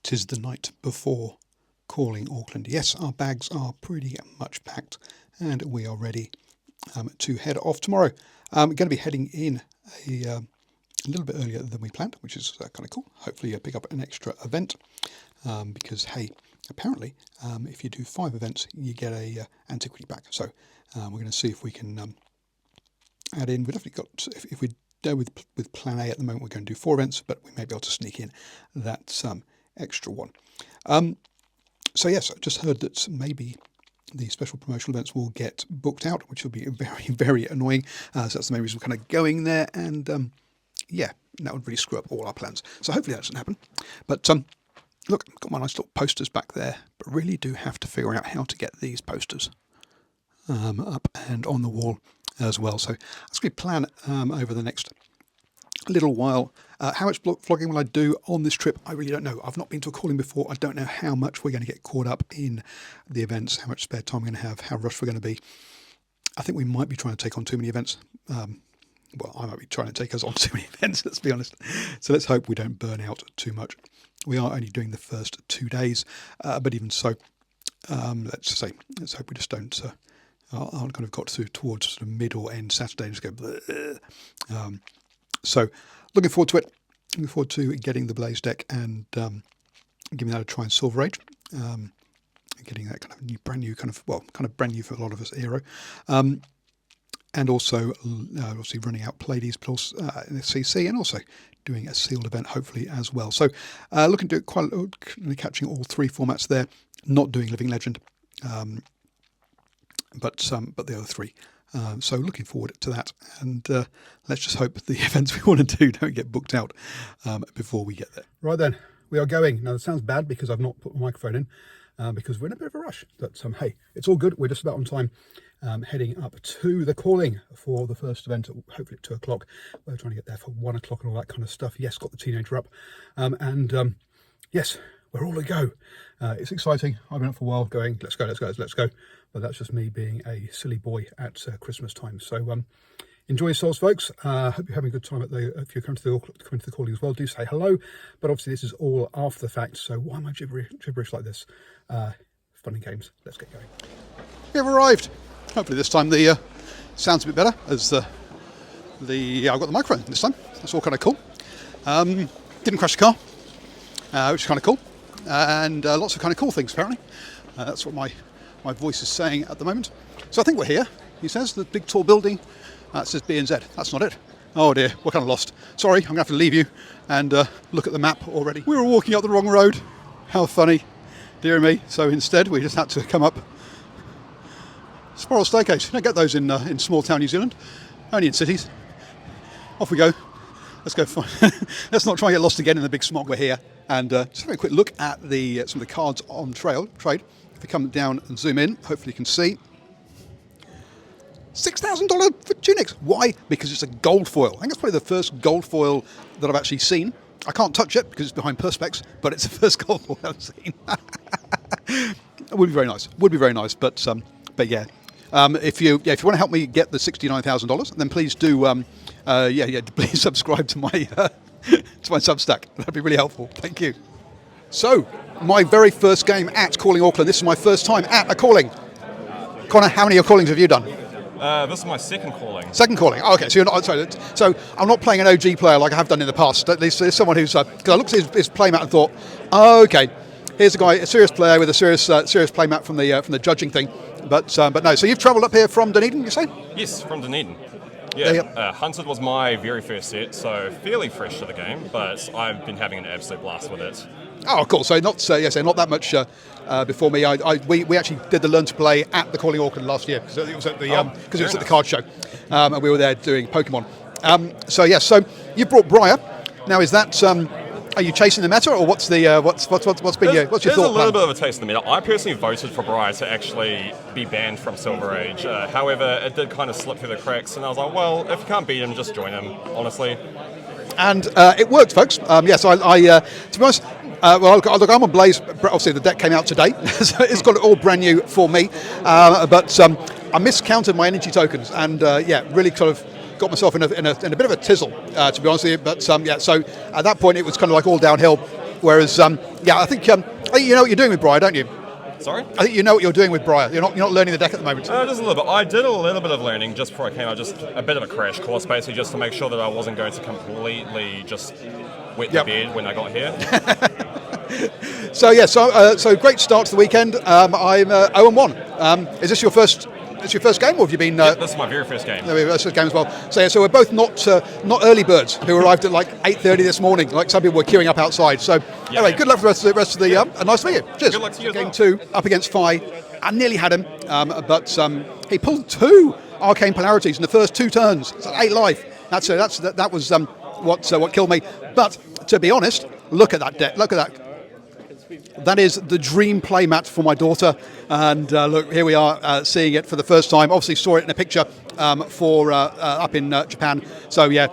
'Tis the night before calling Auckland. Yes, our bags are pretty much packed and we are ready to head off tomorrow. We're going to be heading in a little bit earlier than we planned, which is kind of cool. Hopefully pick up an extra event because, hey, apparently if you do 5 events, you get a antiquity back. So we're going to see if we can add in. We've definitely got, if we go with plan A at the moment, we're going to do 4 events, but we may be able to sneak in that extra one. So yes, I just heard that maybe the special promotional events will get booked out, which will be very, very annoying. So that's the main reason we're kind of going there. And yeah, that would really screw up all our plans. So hopefully that doesn't happen. But look, I've got my nice little posters back there, but really do have to figure out how to get these posters up and on the wall as well. So that's going to plan over the next little while. How much vlogging will I do on this trip? I really don't know. I've not been to a calling before. I don't know how much we're going to get caught up in the events, how much spare time we're going to have, how rushed we're going to be. I think we might be trying to take on too many events. Well, I might be trying to take us on too many events, let's be honest. So let's hope we don't burn out too much. We are only doing the first 2 days, but even so, let's hope we just don't aren't kind of got towards sort of mid or end Saturday and just go so looking forward to it. Looking forward to getting the Blaze deck and giving that a try in Silver Age. Getting that kind of brand new brand new for a lot of us era. And also obviously running out Pleiades, but also in the CC, and also doing a sealed event hopefully as well. So looking to do catching all 3 formats there. Not doing Living Legend, but the other 3. So looking forward to that, and let's just hope the events we want to do don't get booked out before we get there. Right then, we are going. Now, that sounds bad because I've not put my microphone in because we're in a bit of a rush. But hey, it's all good. We're just about on time, heading up to the calling for the first event, hopefully at 2 o'clock. We're trying to get there for 1 o'clock and all that kind of stuff. Yes, got the teenager up, and yes, we're all a go. It's exciting. I've been up for a while going, let's go. But that's just me being a silly boy at Christmas time. So enjoy yourselves, folks. Hope you're having a good time if you're coming to the calling as well. Do say hello. But obviously this is all after the fact. So why am I gibberish like this? Fun and games. Let's get going. We've arrived. Hopefully this time the sound's a bit better as I've got the microphone this time. That's all kind of cool. Didn't crash the car, which is kind of cool. And lots of kind of cool things apparently. That's what my voice is saying at the moment. So I think we're here, he says, the big tall building. That says B and Z. That's not it. Oh dear, we're kind of lost. Sorry, I'm going to have to leave you and look at the map already. We were walking up the wrong road. How funny. Dear me. So instead we just had to come up spiral staircase. You don't get those in small town New Zealand, only in cities. Off we go. Let's go. Let's not try and get lost again in the big smog. We're here, and just have a quick look at some of the cards on trade. If we come down and zoom in, hopefully you can see $6,000 for tunics. Why? Because it's a gold foil. I think it's probably the first gold foil that I've actually seen. I can't touch it because it's behind Perspex, but it's the first gold foil I've seen. It would be very nice. But yeah. If you want to help me get the $69,000, then please do. Please subscribe to my to my Substack. That'd be really helpful. Thank you. So, my very first game at Calling Auckland. This is my first time at a calling. Connor, how many callings have you done? This is my second calling. Second calling. Oh, okay, so you're not. So I'm not playing an OG player like I have done in the past. At least there's someone who's. Because I looked at his playmat and thought, oh, okay, here's a guy, a serious player with a serious playmat from the judging thing. But no. So you've travelled up here from Dunedin, you say? Yes, from Dunedin. Yeah, Hunted was my very first set, so fairly fresh to the game, but I've been having an absolute blast with it. Oh, cool. So not that much before me. We actually did the Learn to Play at the Calling Auckland last year because it was at the card show, and we were there doing Pokemon. So you brought Briar. Now is that are you chasing the meta, or what's your thought? There's a little bit of a taste of the meta. I personally voted for Briar to actually be banned from Silver Age. However, it did kind of slip through the cracks, and I was like, well, if you can't beat him, just join him. Honestly. And it worked, folks. To be honest. Look, I'm on Blaze. Obviously, the deck came out today, so it's got it all brand new for me. But I miscounted my energy tokens, and really sort of got myself in a bit of a tizzle, to be honest with you. But so at that point, it was kind of like all downhill. Whereas, yeah, I think you know what you're doing with Briar, don't you? Sorry? I think you know what you're doing with Briar. You're not learning the deck at the moment. Just a little bit. I did a little bit of learning just before I came out, just a bit of a crash course, basically, just to make sure that I wasn't going to completely just wet the bed when I got here. So yeah, so great start to the weekend. I'm 0-1. Is this your first? It's your first game, or have you been? This is my very first game. First game as well. So yeah, so we're both not early birds who arrived at like 8:30 this morning. Like some people were queuing up outside. So anyway, good luck for the rest of the. Nice to meet you. Cheers. Good luck to you as Game well. 2 up against Fi. I nearly had him, but he pulled 2 arcane polarities in the first 2 turns. So 8 life. That was what killed me. But to be honest, look at that deck. Look at that. That is the dream playmat for my daughter, and look, here we are seeing it for the first time. Obviously saw it in a picture for up in Japan, so yeah,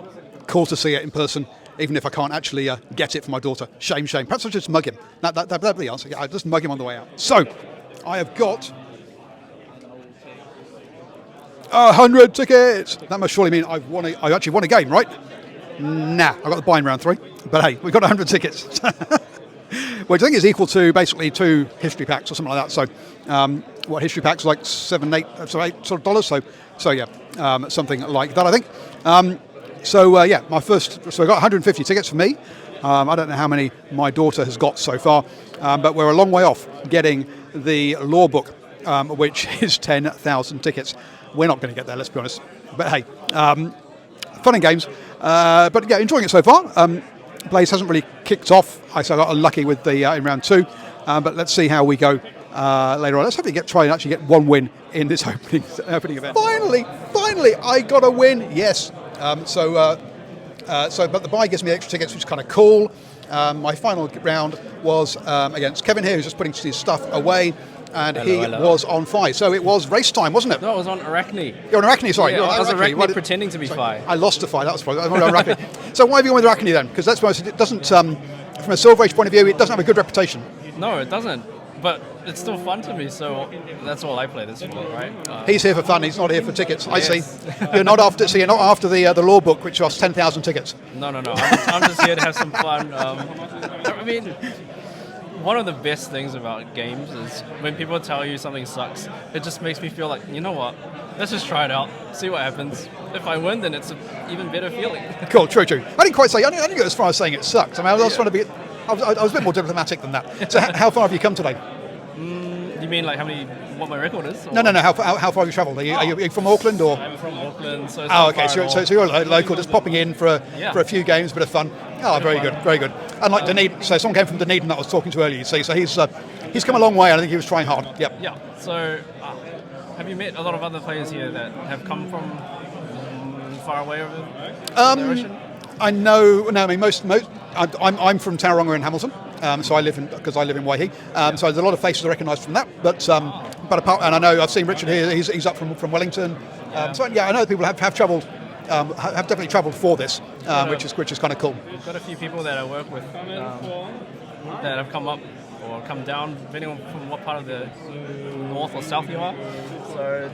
cool to see it in person, even if I can't actually get it for my daughter. Shame. Perhaps I'll just mug him. That'd be the answer. Yeah, I'll just mug him on the way out. So, I have got 100 tickets. That must surely mean I actually won a game, right? Nah, I got the buy in round 3, but hey, we got 100 tickets. Which I think is equal to basically 2 history packs or something like that. So, what history packs like $8 sort of dollars. So yeah, something like that, I think. Yeah, my first. So I got 150 tickets for me. I don't know how many my daughter has got so far, but we're a long way off getting the law book, which is 10,000 tickets. We're not going to get there, let's be honest. But hey, fun and games. But yeah, enjoying it so far. Blaze hasn't really kicked off. I got unlucky with the in round 2, but let's see how we go later on. Let's hopefully try and actually get 1 win in this opening event. Finally, I got a win. Yes. But the buy gives me extra tickets, which is kind of cool. My final round was against Kevin here, who's just putting his stuff away. And hello. Was on Fi. So it was race time, wasn't it? No, it was on Arachne. You're on Arachne, sorry. Yeah, You're on I was Arachne. pretending to be Fi. I lost to Fi, that was probably Arachne. So why have you gone with Arachne then? Because that's most, it doesn't, from a Silver Age point of view, it doesn't have a good reputation. No, it doesn't. But it's still fun to me, so that's all I play this for, right? He's here for fun, he's not here for tickets. Yes. I see. You're not after the law book, which costs 10,000 tickets. No. I'm just here to have some fun. I mean, one of the best things about games is when people tell you something sucks, it just makes me feel like, you know what, let's just try it out, see what happens. If I win, then it's an even better feeling. Cool, true. I didn't quite say, I didn't go as far as saying it sucks. I mean, I was trying to be, I was a bit more diplomatic than that. So how far have you come today? You mean like what my record is? Or? No, how far have you travelled? Are you from Auckland or? I'm from Auckland, so it's okay, so you're local, just popping in for a few games, bit of fun. Oh, very good. Unlike Dunedin, so someone came from Dunedin that I was talking to earlier, you see, so he's come a long way, and I think he was trying hard. Yep. Yeah, so have you met a lot of other players here that have come from far away over the ocean? I know, no, I mean, I'm from Tauranga in Hamilton, so I live in Waihi, so there's a lot of faces I recognise from that, but apart, and I know I've seen Richard here, he's up from Wellington, so yeah, I know people have travelled, have definitely travelled for this, which is kind of cool. We've got a few people that I work with that have come up or come down, depending on from what part of the north or south you are. So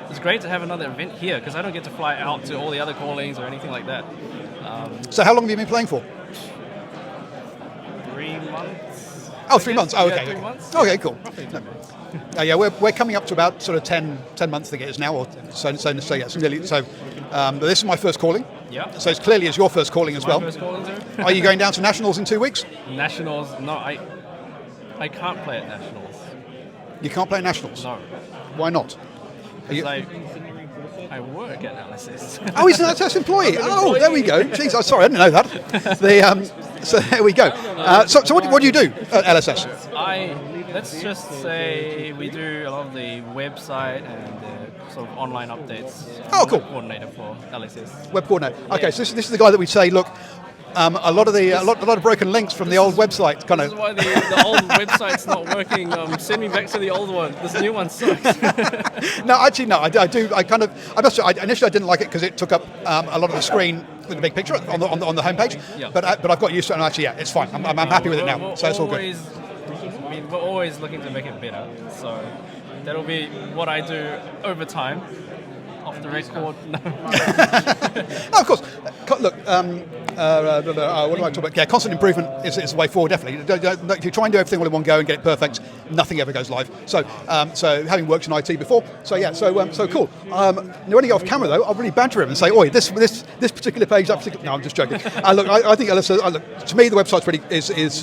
it's great to have another event here because I don't get to fly out to all the other callings or anything like that. So how long have you been playing for? 3 months. Oh, 3 months. Oh, okay. 3 months. Okay, cool. No. Yeah, we're coming up to about sort of 10 months, I think it is now, or so yeah, nearly. So but this is my first calling. Yeah. So it's clearly your first calling as well. First calling too. Are you going down to Nationals in 2 weeks? Nationals? No, I can't play at Nationals. You can't play at Nationals? No. Why not? I work at LSS. Oh, he's an LSS employee. Oh, there we go. Jeez, I'm sorry, I didn't know that. So there we go. So what do you do at LSS? Let's just say we do a lot of the website and the sort of online updates. Oh, cool. Web coordinator for LSS. Web coordinator. Okay, so this is the guy that we say, look, a lot of broken links from the old website. Kind of. This is why the old website's not working. Send me back to the old one. This new one sucks. No, actually, no. I do. Initially I didn't like it because it took up a lot of the screen with the big picture on the homepage. Yeah. But I've got used to it, and actually, yeah, it's fine. I'm happy with it now. So it's all good. We're always looking to make it better. So that'll be what I do over time. Off the record. No, of course. Look, What do I talk about? Yeah, constant improvement is the way forward, definitely. If you try and do everything all in one go and get it perfect, nothing ever goes live. So having worked in IT before, so cool. When you get off camera, though, I'll really badger him and say, oi, this particular page, that particular... No, I'm just joking. I think to me, the website's pretty... It's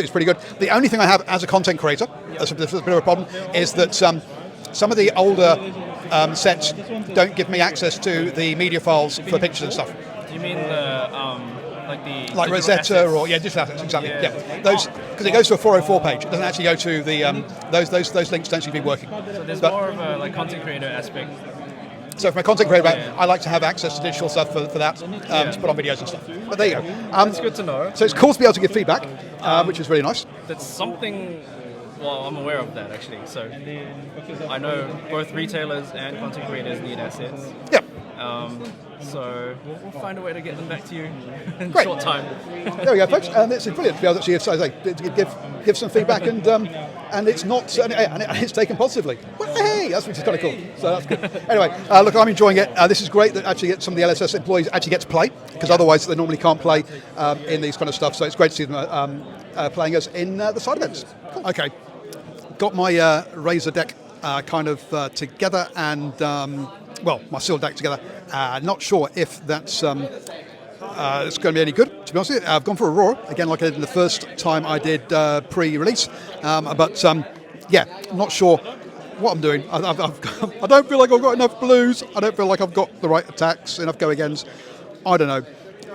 pretty good. The only thing I have as a content creator, that's a bit of a problem, is that some of the older sets don't give me access to the media files for pictures and stuff. Do you mean the like Rosetta assets? or digital assets, exactly. Yeah. Those, because it goes to a 404 page. It doesn't actually go to the those links don't seem to be working. So there's more of a content creator aspect. So from a content creator, I like to have access to digital stuff for that, to put on videos and stuff. But there you go. It's good to know. So it's cool to be able to give feedback, which is really nice. That's something. Well, I'm aware of that actually. So I know both retailers and content creators need assets. Yeah. So we'll find a way to get them back to you in Great. short time. There we go, folks. It's brilliant to be able to actually give some feedback, and it's not and it's taken positively. Well, hey, that's which is kind of cool. So that's good. Anyway, look, I'm enjoying it. This is great that actually some of the LSS employees actually get to play, because otherwise they normally can't play in these kind of stuff. So it's great to see them playing us in the side events. Cool. Okay, got my Razer deck together and. My sealed deck together. Not sure if that's it's going to be any good, to be honest with you. I've gone for Aurora, again, like I did the first time I did pre-release. Not sure what I'm doing. I don't feel like I've got enough blues. I don't feel like I've got the right attacks, enough go-agains. I don't know.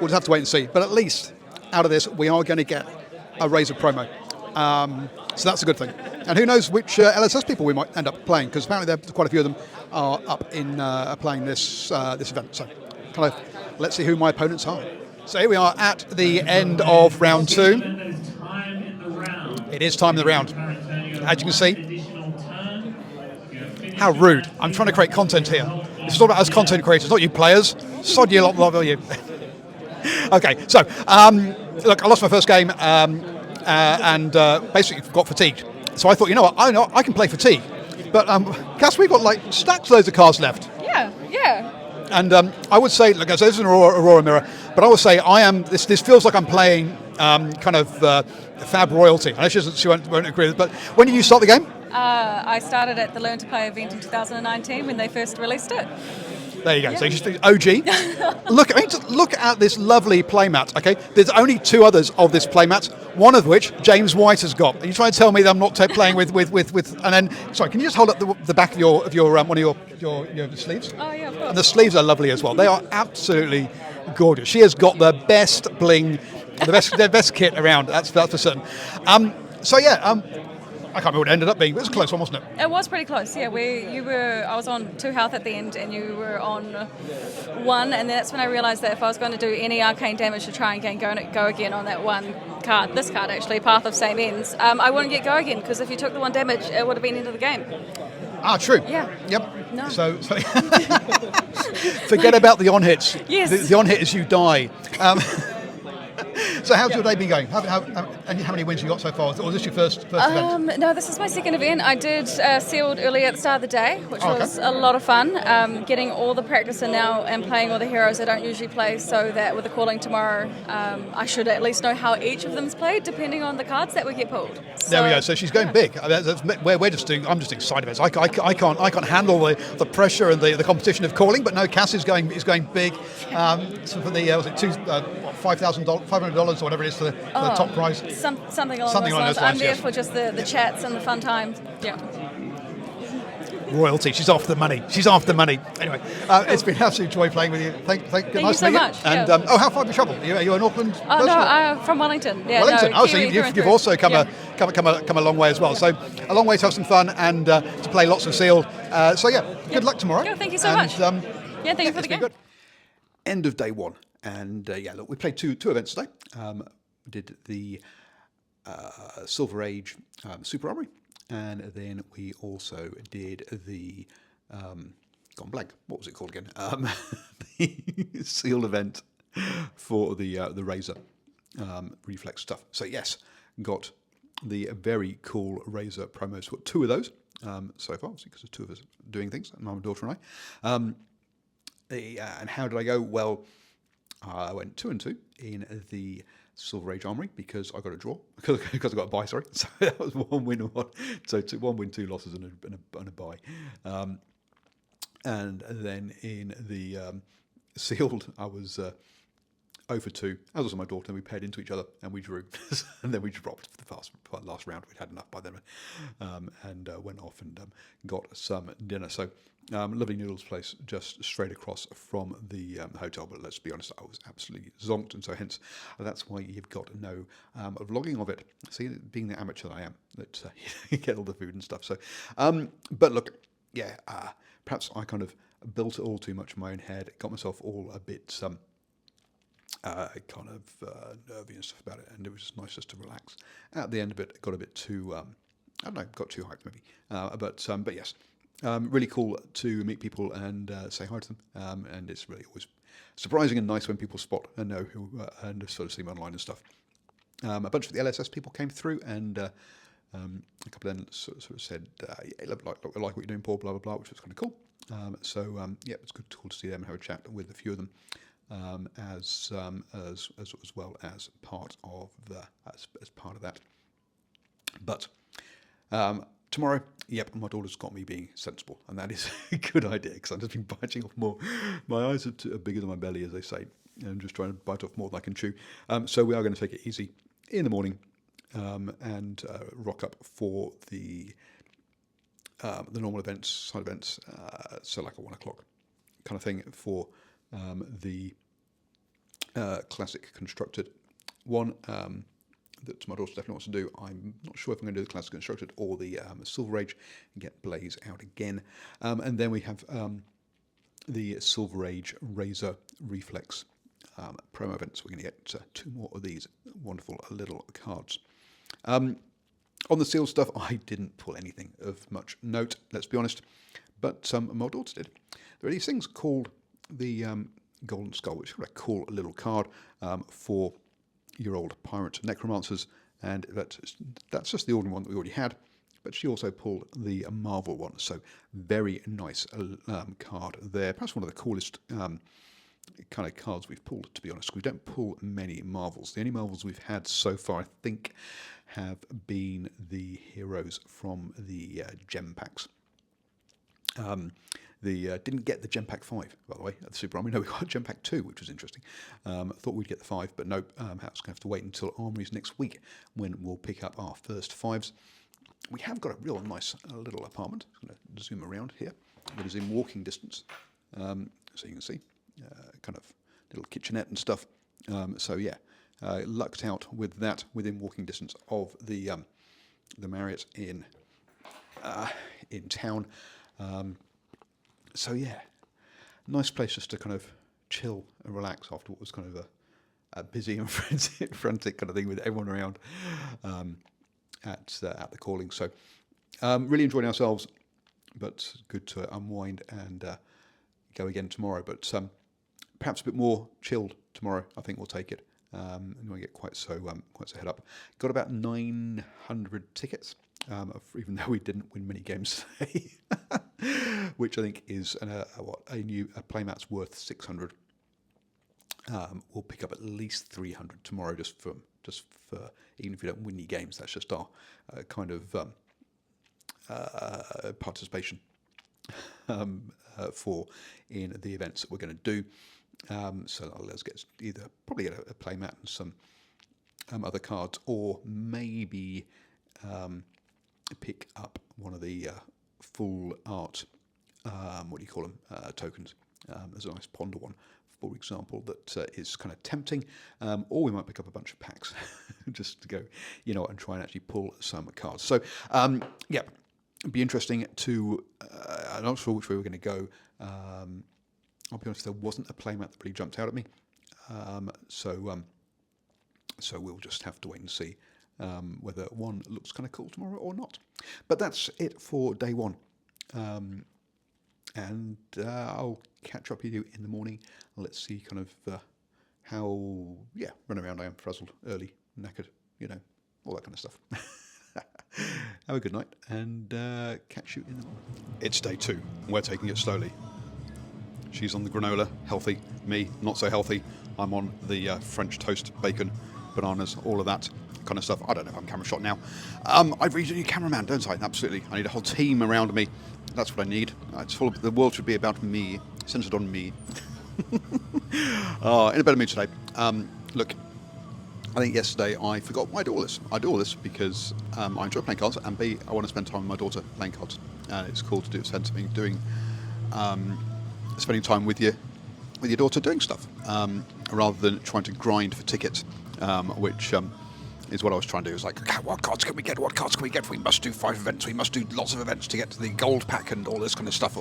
We'll just have to wait and see. But at least, out of this, we are going to get a Razer promo. So that's a good thing. And who knows which LSS people we might end up playing, because apparently quite a few of them are up in playing this event. So let's see who my opponents are. So here we are at the end of round 2. It is time of the round. As you can see, how rude. I'm trying to create content here. This is all about us content creators, not you players. Sod you lot of you. Okay, so look, I lost my first game and basically got fatigued. So I thought, you know what, I can play fatigue. But Cass, we've got like stacks loads of cards left. Yeah. And I would say, look, this is an Aurora mirror, but I would say I am. This feels like I'm playing Fab royalty. I know she won't agree with it, but when did you start the game? I started at the Learn to Play event in 2019 when they first released it. There you go. Yeah. So you just OG. Look at this lovely playmat. Okay, there's only 2 others of this playmat. One of which James White has got. Are you trying to tell me that I'm not playing with? And then, sorry, can you just hold up the back of your one of your sleeves? Oh yeah, of course. And the sleeves are lovely as well. They are absolutely gorgeous. She has got the best bling, the best kit around. That's for certain. I can't remember what it ended up being, but it was a close one, wasn't it? It was pretty close, yeah. I was on 2 health at the end and you were on 1, and that's when I realised that if I was going to do any arcane damage to try and go again on that one card, this card actually, Path of Same Ends, I wouldn't get go again, because if you took the 1 damage, it would have been into the game. Ah, true. Yeah. Yep. No. So forget about the on-hits. Yes. The on-hit is you die. So how's your day been going? How many wins you got so far? Or is this your first event? No, this is my second event. I did Sealed earlier at the start of the day, which was a lot of fun. Getting all the practice in now and playing all the heroes I don't usually play, so that with the calling tomorrow, I should at least know how each of them's played, depending on the cards that we get pulled. There we go. So she's going big. I mean, I'm just doing side events. I can't handle the pressure and the competition of calling. But no, Cass is going big. So for the was it $500 or whatever it is for the top prize. Something along those lines. I'm there for just the chats and the fun times. Yeah. Royalty. She's off the money. Anyway, it's been an absolute joy playing with you. Thank you so much. And how far have you travelled? Are you in Auckland? Oh no, I'm from Wellington. Yeah, Wellington. No, So you've also come a long way as well. So a long way to have some fun and to play lots of Sealed. Good luck tomorrow. Yeah, thank you so much. Thank you for the game. Good. End of day 1, and look, we played two events today. We did the Silver Age Super Armory, and then we also did the gone blank. What was it called again? The Sealed event for the Razer reflex stuff. So yes, got the very cool Razer promos. Got 2 of those so far, obviously, because there's 2 of us doing things, my daughter and I. And how did I go? Well, I went 2 and 2 in the Silver Age Armory because I got a draw because I got a bye. Sorry, so that was 1 win and 1. So 1 win, 2 losses and a bye. And then in the sealed, I was 0 for 2. As was my daughter, and we paired into each other and we drew, and then we dropped for the last round. We'd had enough by then, and went off and got some dinner. So lovely noodles place just straight across from the hotel. But let's be honest, I was absolutely zonked, and so hence that's why you've got no vlogging of it. See, being the amateur that I am, that you get all the food and stuff. So, but look, yeah, perhaps I kind of built it all too much in my own head. Got myself all a bit kind of nervy and stuff about it, and it was just nice just to relax. At the end of it, got a bit too, I don't know, got too hyped maybe. But yes, really cool to meet people and say hi to them, and it's really always surprising and nice when people spot and know who and sort of see them online and stuff. A bunch of the LSS people came through, and a couple of them sort of said, yeah, like what you're doing, Paul, blah, blah, blah, which was kind of cool. Yeah, it's cool to see them and have a chat with a few of them. As well as part of as part of that. But tomorrow, yep, my daughter's got me being sensible, and that is a good idea because I've just been biting off more. My eyes are bigger than my belly, as they say, and I'm just trying to bite off more than I can chew. So we are going to take it easy in the morning and rock up for the normal events, side events, so like a 1 o'clock kind of thing for the classic constructed one that my daughter definitely wants to do. I'm not sure if I'm going to do the classic constructed or the Silver Age and get Blaze out again. And then we have the Silver Age Razor Reflex promo events. We're going to get 2 more of these wonderful little cards. On the sealed stuff, I didn't pull anything of much note, let's be honest, but my daughter did. There are these things called the Golden Skull, which is a cool little card for your old pirate necromancers, and that's just the ordinary one that we already had, but she also pulled the Marvel one, so very nice card there. Perhaps one of the coolest kind of cards we've pulled, to be honest. We don't pull many Marvels. The only Marvels we've had so far, I think, have been the heroes from the gem packs. Didn't get the Gem Pack 5, by the way, at the Super Armory. No, we got Gem Pack 2, which was interesting. Thought we'd get the 5, but nope. Perhaps going to have to wait until Armories next week when we'll pick up our first 5s. We have got a real nice little apartment. I'm going to zoom around here. It is in walking distance, so you can see kind of little kitchenette and stuff. So yeah, lucked out with that within walking distance of the Marriott in town. So yeah, nice place just to kind of chill and relax after what was kind of a busy and frantic kind of thing with everyone around at the calling. So really enjoying ourselves, but good to unwind and go again tomorrow. But perhaps a bit more chilled tomorrow. I think we'll take it. And we get quite so head up. Got about 900 tickets. Even though we didn't win many games today, which I think is a playmat's worth 600. We'll pick up at least 300 tomorrow, just for even if you don't win any games. That's just our kind of participation for in the events that we're going to do. So let's get probably get a playmat and some other cards, or maybe. Pick up one of the full art, what do you call them, tokens. There's a nice Ponder one, for example, that is kind of tempting. Or we might pick up a bunch of packs just to go, and try and actually pull some cards. So, yeah, it'd be interesting to, I'm not sure which way we're going to go. I'll be honest, there wasn't a playmat that really jumped out at me. So we'll just have to wait and see. Whether one looks kind of cool tomorrow or not. But that's it for day one. And I'll catch up with you in the morning. Let's see kind of how, run around I am, frazzled, early, knackered, all that kind of stuff. Have a good night and catch you in the morning. It's day 2. We're taking it slowly. She's on the granola, healthy. Me, not so healthy. I'm on the French toast, bacon, bananas, all of that kind of stuff. I don't know if I'm camera shot now. I really need a cameraman, don't I? Absolutely. I need a whole team around me. That's what I need. The world should be about me, centered on me. In a better mood today. Look, I think yesterday I forgot why I do all this. I do all this because I enjoy playing cards, and B, I want to spend time with my daughter playing cards. And it's cool to do spending time with your daughter doing stuff, rather than trying to grind for tickets, which is what I was trying to do. It's like, okay, what cards can we get? What cards can we get? We must do 5 events. We must do lots of events to get to the gold pack and all this kind of stuff,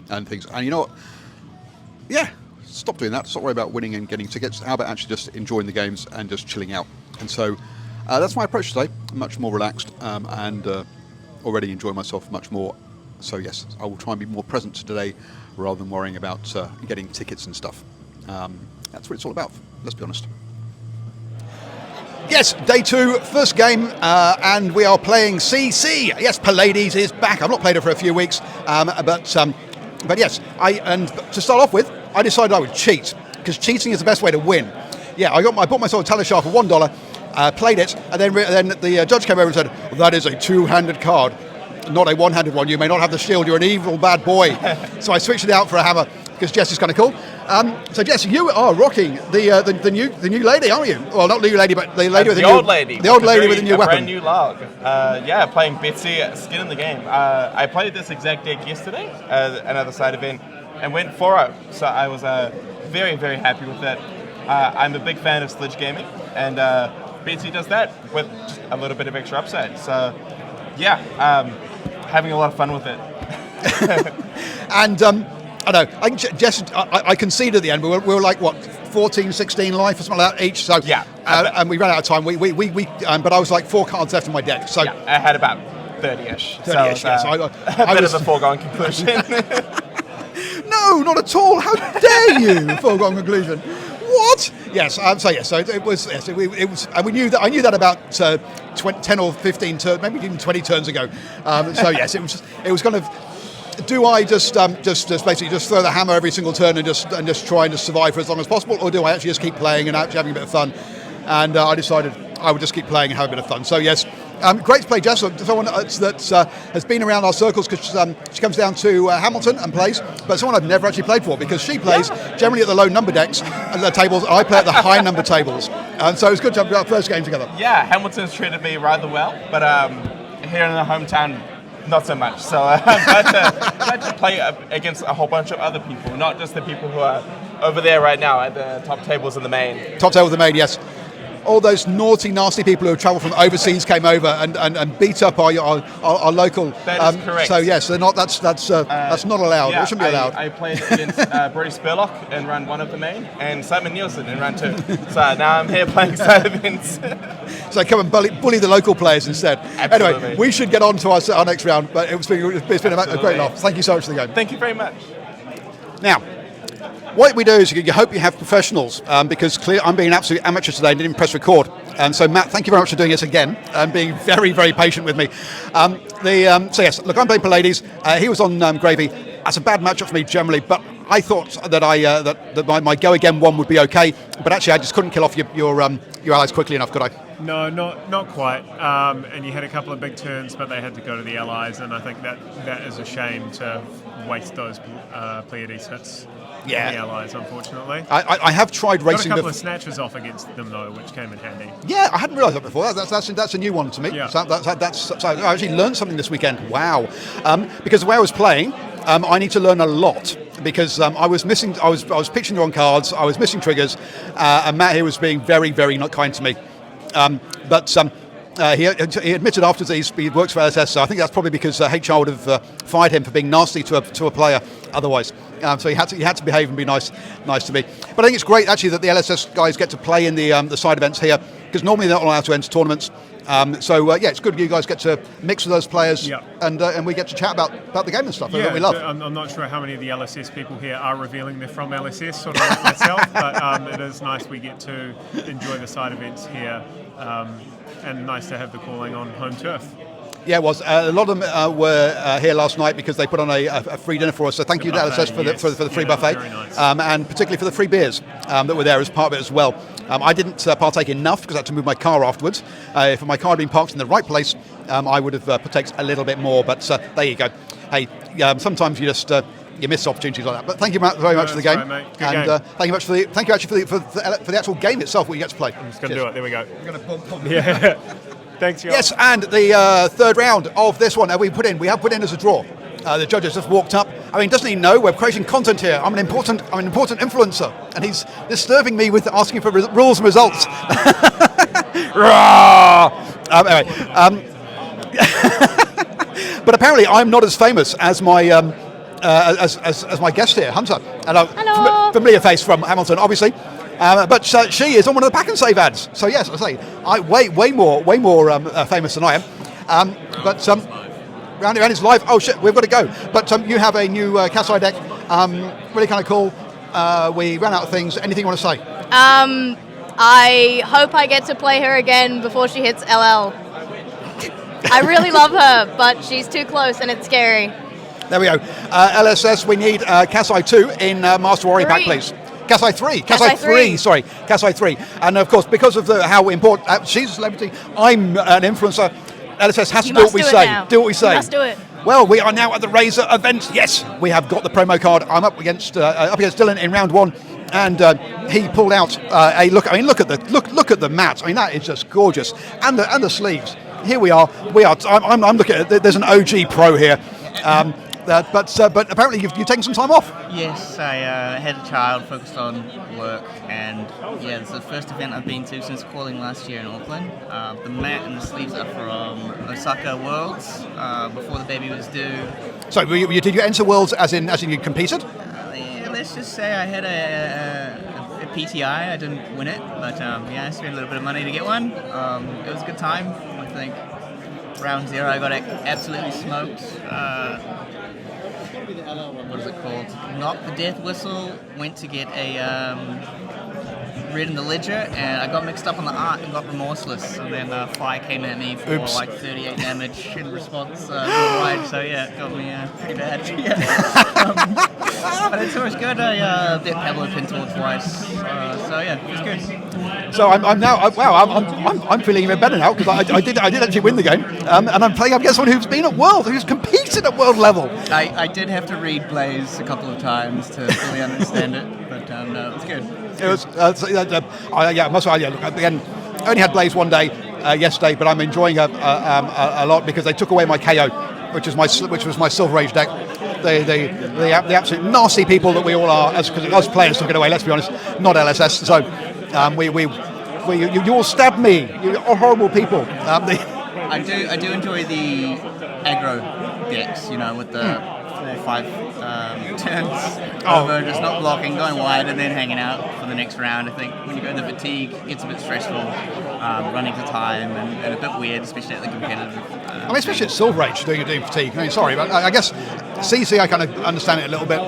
and things. And you know what? Yeah. Stop doing that. Stop worrying about winning and getting tickets. How about actually just enjoying the games and just chilling out? And so that's my approach today. Much more relaxed and already enjoying myself much more. So yes, I will try and be more present today rather than worrying about getting tickets and stuff. That's what it's all about. Let's be honest. Yes, day 2, first game, and we are playing CC. Yes, Pallades is back. I've not played her for a few weeks, but yes, to start off with, I decided I would cheat, because cheating is the best way to win. Yeah, I bought myself a Talishar for $1, played it, and then the judge came over and said, well, that is a 2-handed card, not a 1-handed one. You may not have the shield. You're an evil bad boy. So I switched it out for a hammer, because Jess is kind of cool. So Jess, you are rocking the new lady, aren't you? Well, not new lady, but the lady with the old lady. The old lady with the new weapon. Brand new log. Playing Betsy, skin in the game. I played this exact deck yesterday, another side event, and went 4-0. So I was very, very happy with that. I'm a big fan of Sledge Gaming, and Betsy does that with just a little bit of extra upside. So yeah, having a lot of fun with it. And I know, Jess, I conceded at the end. We were like, what, 14, 16 life or something like that each. So yeah, and we ran out of time. But I was like 4 cards left in my deck. So yeah, I had about 30-ish. 30-ish, so yes. I was a foregone conclusion. No, not at all. How dare you? Foregone conclusion. What? Yes. So it was. Yes, it was. And we knew that. I knew that about 10 or 15 turns, maybe even 20 turns ago. So yes, it was kind of. Do I just basically just throw the hammer every single turn and just try and just survive for as long as possible, or do I actually just keep playing and actually having a bit of fun? And I decided I would just keep playing and have a bit of fun. So yes, great to play Jess. Someone that has been around our circles, because she comes down to Hamilton and plays, but someone I've never actually played for, because she plays generally at the low number decks and the tables. I play at the high number tables, and so it's good to have our first game together. Yeah, Hamilton's treated me rather well, but here in the hometown, not so much. So I'm glad to play against a whole bunch of other people, not just the people who are over there right now at the top tables in the main. Top table of the main, yes. All those naughty, nasty people who travel from overseas came over and beat up our local. That is correct. So yes, they're not. That's not allowed. Yeah, it shouldn't be allowed. I played against Brody Spurlock in round 1 of the main, and Simon Nielsen in round 2. So now I'm here playing side events. So come and bully the local players instead. Absolutely. Anyway, we should get on to our next round. But it's been a great laugh. Thank you so much for the game. Thank you very much. Now, what we do is you hope you have professionals, because I'm being absolutely amateur today and didn't press record. And so, Matt, thank you very much for doing this again and being very, very patient with me. So yes, look, I'm playing Pallades. He was on Gravy. That's a bad matchup for me generally, but I thought that that my go again one would be okay. But actually, I just couldn't kill off your allies quickly enough, could I? No, not quite. And you had a couple of big turns, but they had to go to the allies, and I think that is a shame to waste those Pleiades hits. Yeah. The allies, unfortunately. I have tried racing. Got a couple of snatches off against them though, which came in handy. Yeah, I hadn't realised that before. That's a new one to me. Yeah. So I actually learned something this weekend. Wow, because the way I was playing, I need to learn a lot, because I was missing. I was pitching the wrong cards. I was missing triggers, and Matt here was being very, very not kind to me. He admitted afterwards that he works for LSS, so I think that's probably because HR would have fired him for being nasty to a player otherwise. So he had to behave and be nice to me. But I think it's great actually that the LSS guys get to play in the side events here, because normally they're not allowed to enter tournaments. It's good you guys get to mix with those players, and we get to chat about the game and stuff that we love. I'm not sure how many of the LSS people here are revealing they're from LSS, sort of like myself, but it is nice we get to enjoy the side events here, and nice to have the calling on home turf. Yeah, it was. A lot of them were here last night because they put on a free dinner for us. So thank you to LSS for the free buffet, very nice. and particularly for the free beers that were there as part of it as well. I didn't partake enough because I had to move my car afterwards. If my car had been parked in the right place, I would have partaked a little bit more. But there you go. Hey, sometimes you just you miss opportunities like that. But thank you very much for the game, right, mate. Good and game. thank you much thank you actually for the actual game itself. What you get to play. I'm just going to do it. There we go. You're going to pump. Yeah. Thanks, guys. Yes, and the third round of this one we have put in as a draw. The judges just walked up. I mean, doesn't he know we're creating content here? I'm an important influencer, and he's disturbing me with asking for rules and results. Anyway, but apparently I'm not as famous as my as my guest here, Hunter. And Hello. Familiar face from Hamilton, obviously. But she is on one of the Pack and Save ads. So yes, I say, way more famous than I am. But round is live. Oh shit, we've got to go. But you have a new Kasai deck. Really kind of cool. We ran out of things. Anything you want to say? I hope I get to play her again before she hits LL. I really love her, but she's too close and it's scary. There we go. LSS, we need Kasai 2 in Master Warrior Pack, please. Kasai 3. Kasai 3, sorry. Kasai 3. And of course, because of how important... she's a celebrity, I'm an influencer. LSS has to do what we say. Now. Do what we say. You must do it. Well, we are now at the Razor event. Yes, we have got the promo card. I'm up against Dylan in round 1. And he pulled out a look. I mean, look at the mat. I mean, that is just gorgeous. And the sleeves. Here we are. I'm looking at. There's an OG pro here. But apparently you've taken some time off. Yes, I had a child, focused on work, and yeah, it's the first event I've been to since calling last year in Auckland. The mat and the sleeves are from Osaka Worlds before the baby was due. So did you enter Worlds as in you competed? Yeah, let's just say I had a PTI. I didn't win it, but I spent a little bit of money to get one. It was a good time. I think round 0 I got absolutely smoked. What is it called? Knocked the death whistle, went to get a read in the ledger, and I got mixed up on the art and got remorseless, and then fire came at me for like 38 damage in response right, so yeah, it got me pretty bad. Yeah. But it's always good. I bit Pablo Pintor twice, so yeah, it's good. So I'm now I'm feeling even better now because I did actually win the game, and I'm playing up against someone who's been at World, who's competed at World level. I did have to read Blaze a couple of times to fully understand it, but no, it's good. It was look, again, I only had Blaze one day yesterday, but I'm enjoying a lot because they took away my KO, which was my Silver Age deck. The absolute nasty people that we all are as players took it away. Let's be honest, not LSS. So you all stabbed me. You horrible people. I do enjoy the aggro decks, with the 4 or 5 turns over, just not blocking, going wide, and then hanging out for the next round. I think when you go to the fatigue, it gets a bit stressful, running to time, and a bit weird, especially at the competitive. I mean, especially at Silver Age doing fatigue. I mean, sorry, but I guess CC I kind of understand it a little bit,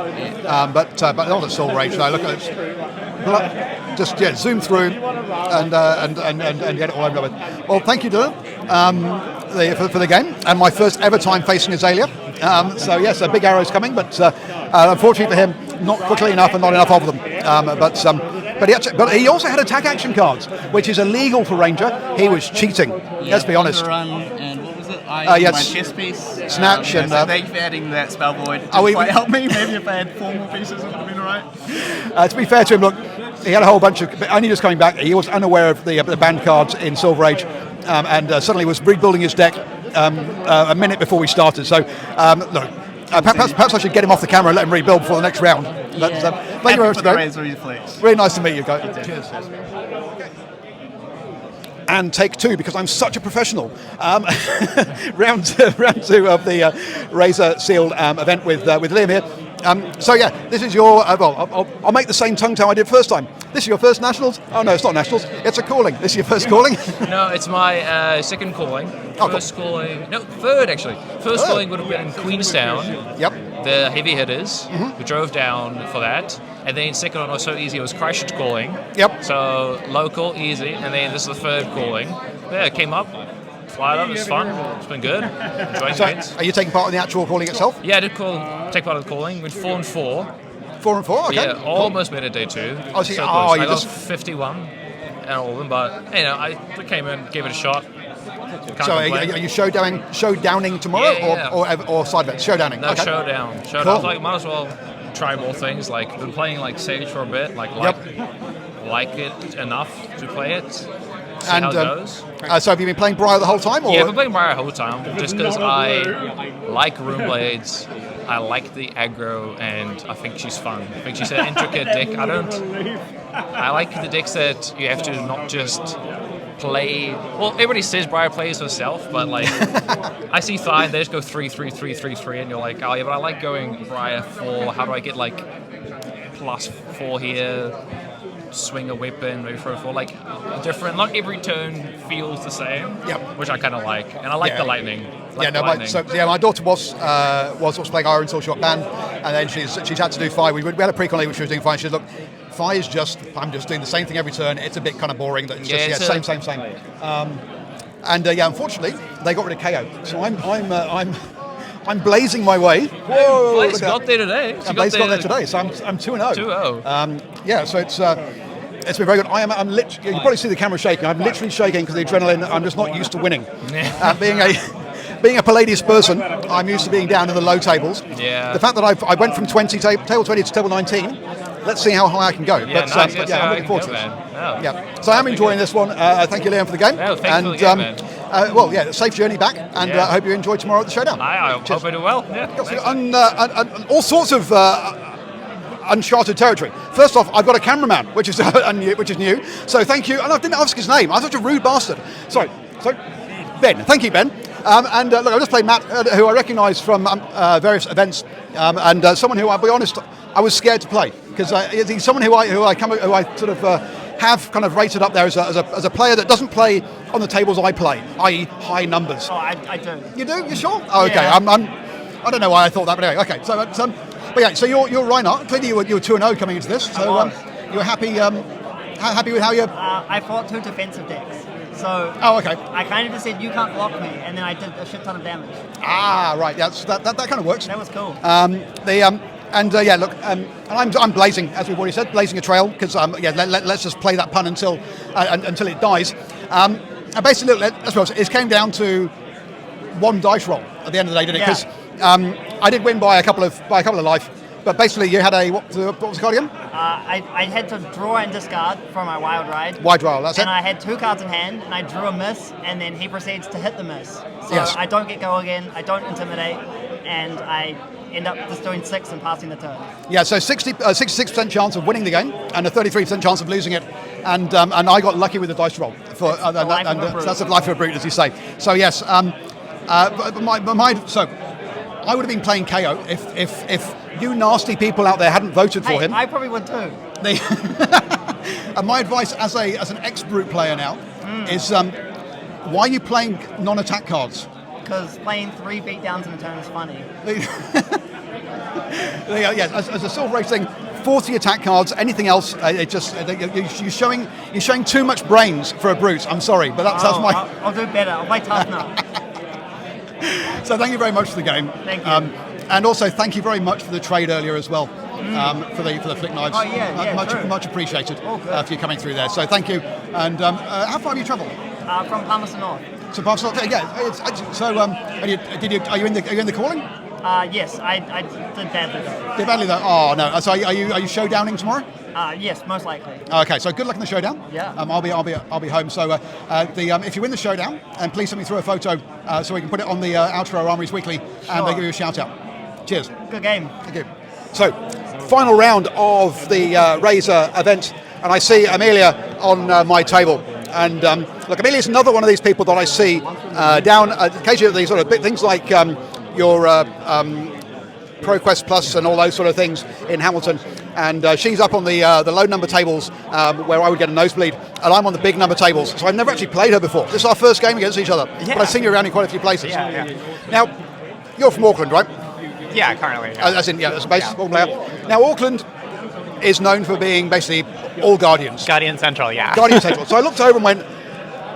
but not at Silver Age. So look at it, just zoom through and get it all over with. Well, thank you, Dylan, for the game, and my first ever time facing Azalea. So yes, a big arrow's coming, but unfortunately for him, not quickly enough and not enough of them. But he also had attack action cards, which is illegal for Ranger. He was cheating. Let's be honest. And what was it? My chess piece. Snatch and. So thank you for adding that spell void. It didn't quite help me. Maybe if I had 4 more pieces, it would have been alright. To be fair to him, look, he had a whole bunch of. Only just coming back, he was unaware of the banned cards in Silver Age, and suddenly was rebuilding his deck a minute before we started. So look. Perhaps I should get him off the camera and let him rebuild before the next round. But, thank you very much. Really nice to meet you guys. Cheers. And take 2 because I'm such a professional. round 2 of the Razor Sealed event with Liam here. So yeah, this is your. I'll make the same tongue tie I did first time. This is your first nationals? Oh no, it's not nationals. It's a calling. This is your first calling? No, it's my second calling. Third actually. First calling would have been in Queenstown. Yep. The heavy hitters. We drove down for that. And then second one was so easy, it was Christchurch calling. Yep. So local, easy. And then this is the third calling. Yeah, it came up. fly up. It's fun. It's been good. Enjoying So, events. are you taking part in the actual calling itself? Yeah, I did take part of the calling. Went 4-4. 4-4. Okay. Yeah, almost made it day 2. Oh, so so you close. I got just 51 and all of them, but I came in, gave it a shot. Can't So complain. are you showdowning tomorrow Yeah. or side bets? Showdowning. No, okay. showdown. Cool. I was like, might as well try more things. Like, been playing like Sage for a bit. Like it enough to play it. See And how it goes. so have you been playing Briar the whole time? Or? Yeah, I've been playing Briar the whole time just because I like Rune Blades. I like the aggro, and I think she's fun. I think she's an intricate deck. I like the decks that you have to not just play. Well, everybody says Briar plays herself, but like I see Thigh and they just go 3-3-3-3-3, and you're like, oh yeah, but I like going Briar 4. How do I get like +4 here? Swing a weapon, maybe throw 4, like different. Not every turn feels the same. Yep. Which I kind of like, and I like the lightning. My daughter was playing Iron until she got banned, and then she's had to do Fi. We had a pre-con league which she was doing Fi. She said, look, Fi is just I'm just doing the same thing every turn. It's a bit kind of boring. That it's just same. Unfortunately, they got rid of KO. So I'm blazing my way. Whoa! Blaze got there today. Blaze got there today, so I'm 2-0. 2-0. So it's been very good. I'm literally. You can probably see the camera shaking. I'm literally shaking because the adrenaline. I'm just not used to winning. Being a Palladius person, I'm used to being down in the low tables. Yeah. The fact that I went from table 20 to table 19. Let's see how high I can go. Yeah, nice. I'm looking forward to it. Yeah. Yeah. So I'm enjoying this one. Thank you, Liam, for the game. No, thanks for the game, man. Safe journey back, and I hope you enjoy tomorrow at the showdown. I hope I do well. Yeah. All sorts of uncharted territory. First off, I've got a cameraman, which is new. So thank you. And I didn't ask his name. I'm such a rude bastard. Sorry. So Ben. Thank you, Ben. Look, I just played Matt, who I recognise from various events, and someone who, I'll be honest, I was scared to play because he's someone who I sort of have kind of rated up there as a player that doesn't play on the tables I play, i.e. high numbers. Oh, I do. You do? You sure? Oh, okay. Yeah. I don't know why I thought that, but anyway. Okay. So you're Reinhardt. Clearly you were 2-0 coming into this. So you're happy. Happy with how you? I fought 2 defensive decks. So okay. I kind of just said you can't block me, and then I did a shit ton of damage. Right. That kind of works. That was cool. Look, and I'm blazing, as we've already said, blazing a trail because let's just play that pun until it dies. And basically, look, let's be honest, it came down to one dice roll at the end of the day, didn't it? Because I did win by a couple of life. But basically, you had what was the card again? I had to draw and discard from my Wild Ride. Wild Ride, that's it. And I had 2 cards in hand, and I drew a miss, and then he proceeds to hit the miss. So yes. I don't get go again, I don't intimidate, and I end up just doing 6 and passing the turn. Yeah, so 66% chance of winning the game, and a 33% chance of losing it. And I got lucky with the dice roll. So that's the life of a brute, as you say. So yes, so I would have been playing KO if you nasty people out there hadn't voted for him. I probably would too. And my advice as an ex-brute player now is why are you playing non-attack cards? Because playing 3 beatdowns in a turn is funny. As a silver race thing, 40 attack cards, anything else, you're showing too much brains for a brute. I'm sorry, but that's my... I'll do better. I'll play tough now. So thank you very much for the game. Thank you. And also thank you very much for the trade earlier as well, for the flick knives. Oh yeah, much appreciated for you coming through there. So thank you. And how far have you travelled? From Palmerston North. So Palmerston North. Are you in the calling? Yes, I did badly though. Did badly though. Oh no. So are you showdowning tomorrow? Yes, most likely. Okay, so good luck in the showdown. Yeah. I'll be home. So if you win the showdown, and please send me through a photo so we can put it on the Outro Armories Weekly, and they give you a shout out. Cheers. Good game. Thank you. So, final round of the Razor event, and I see Amelia on my table. And look, Amelia's another one of these people that I see down occasionally at these sort of big things like your ProQuest Plus and all those sort of things in Hamilton. And she's up on the low number tables where I would get a nosebleed, and I'm on the big number tables. So I've never actually played her before. This is our first game against each other, but I've seen you around in quite a few places. Yeah. Now, you're from Auckland, right? Yeah, currently. As a baseball player. Now, Auckland is known for being basically all Guardians. Guardian Central, yeah. Guardian Central. So I looked over and went,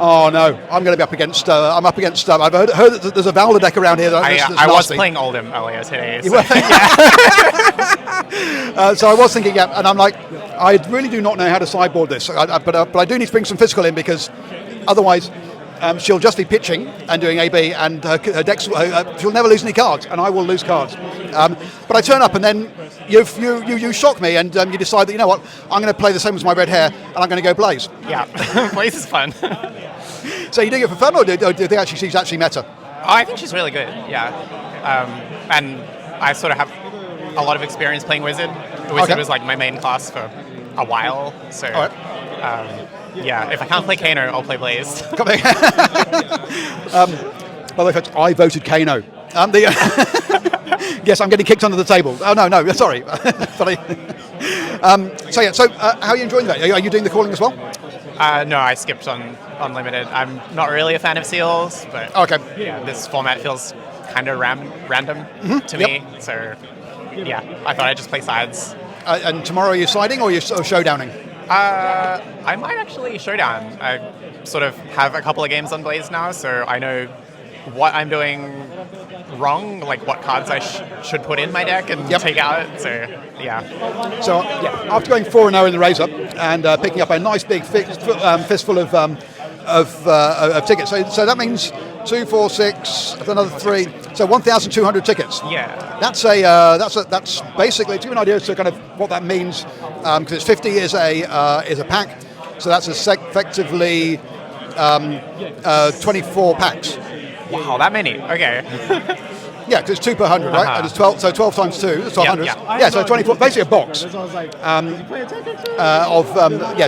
Oh no, I'm going to be up against. I'm up against. I've heard that there's a Valor deck around here. I was playing Oldham earlier today. So. So I was thinking, and I'm like, I really do not know how to sideboard this, but I do need to bring some physical in because otherwise. She'll just be pitching and doing AB, and her decks. She'll never lose any cards, and I will lose cards. But I turn up, and then you shock me, and you decide that, you know what, I'm going to play the same as my red hair, and I'm going to go Blaze. Yeah, Blaze is fun. So you do it for fun, or do you think she's actually meta? Oh, I think she's really good. Yeah, and I sort of have a lot of experience playing Wizard. Wizard was like my main class for a while, so. All right. Yeah, if I can't play Kano, I'll play Blaze. By the way, folks, I voted Kano. Yes, I'm getting kicked under the table. Oh, no, sorry. So how are you enjoying that? Are you doing the calling as well? No, I skipped on Unlimited. I'm not really a fan of seals, but this format feels kind of random to me. So, yeah, I thought I'd just play sides. And tomorrow, are you siding or are you showdowning? I might actually showdown. I sort of have a couple of games on Blaze now, so I know what I'm doing wrong, like what cards I should put in my deck and take out. So yeah. So after going 4-0 in the Razor and picking up a nice big fistful of tickets, so that means 2, 4, 6, another 3, so 1,200 tickets. Yeah. That's basically, to give you an idea as to kind of what that means, because it's 50 is a pack, so that's effectively 24 packs. Wow, that many. Okay. Yeah, because it's 2 per 100, right? And it's 12, so 12 times 2, that's 1200. Yeah, so 24, basically a box of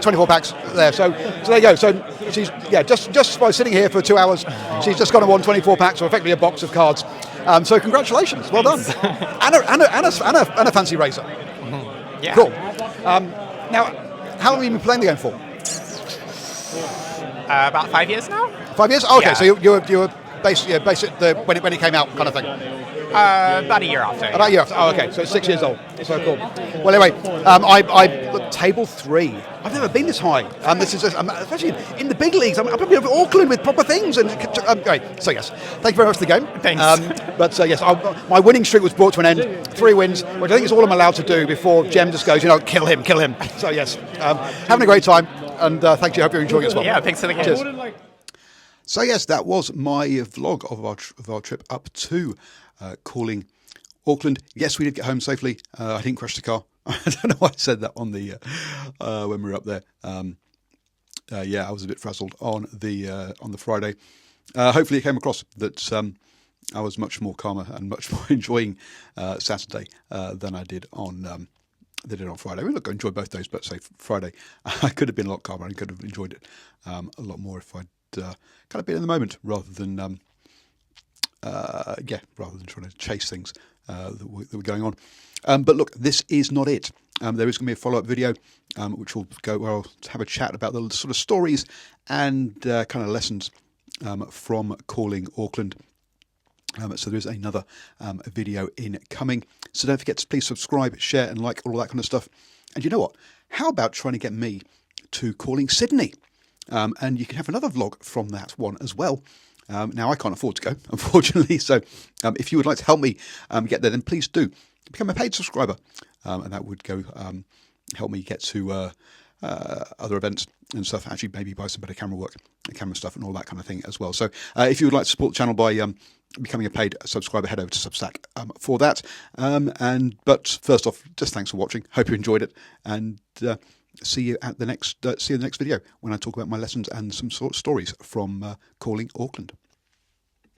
24 packs there. So there you go. So she's just by sitting here for 2 hours, she's just gone and won 24 packs, or effectively a box of cards. So congratulations, well done, and a fancy razor. Yeah. Cool. Now, how long have you been playing the game for? About 5 years now. 5 years? Oh, okay, yeah. So you were basically when it came out kind of thing. About a year after. About a year after. Oh, okay. So it's 6 years old. So cool. Well, anyway, I look, table 3. I've never been this high. This is especially in the big leagues. I'm probably over Auckland with proper things. And great. So yes, thank you very much for the game. Thanks. Yes, my winning streak was brought to an end. 3 wins, which I think is all I'm allowed to do before Jem just goes, kill him. So yes, having a great time, and thank you. I hope you're enjoying it as well. Yeah, thanks for the game. Cheers. So yes, that was my vlog of our trip up to calling Auckland. Yes, we did get home safely. I didn't crash the car. I don't know why I said that on the when we were up there. I was a bit frazzled on the Friday. Hopefully, it came across that I was much more calmer and much more enjoying Saturday than I did on. Friday. We enjoyed both days, but say Friday, I could have been a lot calmer and could have enjoyed it a lot more if I'd kind of been in the moment rather than trying to chase things that were going on. But look, this is not it. There is going to be a follow-up video which will go where I'll have a chat about the sort of stories and kind of lessons from calling Auckland. So there is another video incoming. So don't forget to please subscribe, share and like all of that kind of stuff. And you know what? How about trying to get me to calling Sydney? And you can have another vlog from that one as well. Now, I can't afford to go, unfortunately. So if you would like to help me get there, then please do become a paid subscriber. And that would go help me get to other events and stuff. Actually, maybe buy some better camera work, camera stuff and all that kind of thing as well. So if you would like to support the channel by becoming a paid subscriber, head over to Substack for that. But first off, just thanks for watching. Hope you enjoyed it. And see you at the next video when I talk about my lessons and some sort of stories from calling Auckland.